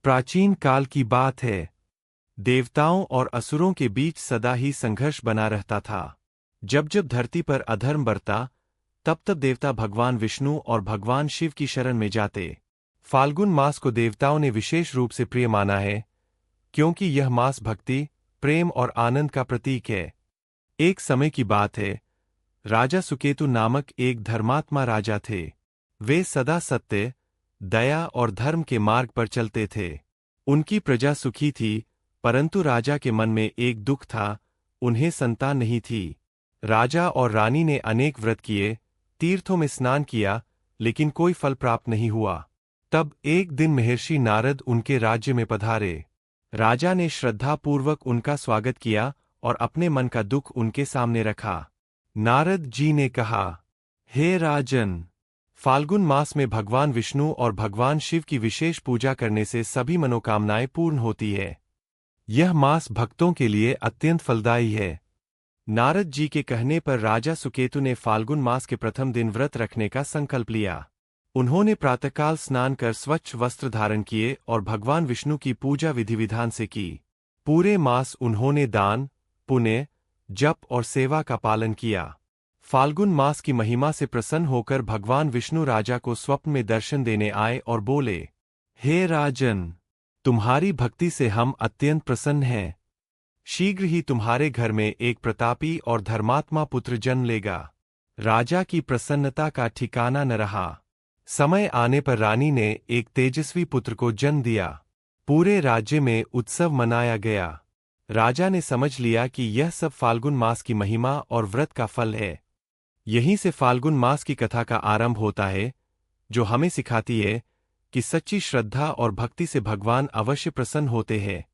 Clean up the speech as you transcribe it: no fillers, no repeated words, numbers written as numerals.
प्राचीन काल की बात है। देवताओं और असुरों के बीच सदा ही संघर्ष बना रहता था। जब जब धरती पर अधर्म बरता, तब तब देवता भगवान विष्णु और भगवान शिव की शरण में जाते। फाल्गुन मास को देवताओं ने विशेष रूप से प्रिय माना है, क्योंकि यह मास भक्ति, प्रेम और आनंद का प्रतीक है। एक समय की बात है, राजा सुकेतु नामक एक धर्मात्मा राजा थे। वे सदा सत्य, दया और धर्म के मार्ग पर चलते थे। उनकी प्रजा सुखी थी, परंतु राजा के मन में एक दुख था, उन्हें संतान नहीं थी। राजा और रानी ने अनेक व्रत किए, तीर्थों में स्नान किया, लेकिन कोई फल प्राप्त नहीं हुआ। तब एक दिन महर्षि नारद उनके राज्य में पधारे। राजा ने श्रद्धापूर्वक उनका स्वागत किया और अपने मन का दुख उनके सामने रखा। नारद जी ने कहा, हे राजन, फाल्गुन मास में भगवान विष्णु और भगवान शिव की विशेष पूजा करने से सभी मनोकामनाएं पूर्ण होती है। यह मास भक्तों के लिए अत्यंत फलदायी है। नारद जी के कहने पर राजा सुकेतु ने फाल्गुन मास के प्रथम दिन व्रत रखने का संकल्प लिया। उन्होंने प्रातःकाल स्नान कर स्वच्छ वस्त्र धारण किए और भगवान विष्णु की पूजा विधि विधान से की। पूरे मास उन्होंने दान, पुण्य, जप और सेवा का पालन किया। फाल्गुन मास की महिमा से प्रसन्न होकर भगवान विष्णु राजा को स्वप्न में दर्शन देने आए और बोले, हे राजन, तुम्हारी भक्ति से हम अत्यंत प्रसन्न हैं। शीघ्र ही तुम्हारे घर में एक प्रतापी और धर्मात्मा पुत्र जन्म लेगा। राजा की प्रसन्नता का ठिकाना न रहा। समय आने पर रानी ने एक तेजस्वी पुत्र को जन्म दिया। पूरे राज्य में उत्सव मनाया गया। राजा ने समझ लिया कि यह सब फाल्गुन मास की महिमा और व्रत का फल है। यहीं से फाल्गुन मास की कथा का आरंभ होता है, जो हमें सिखाती है कि सच्ची श्रद्धा और भक्ति से भगवान अवश्य प्रसन्न होते हैं।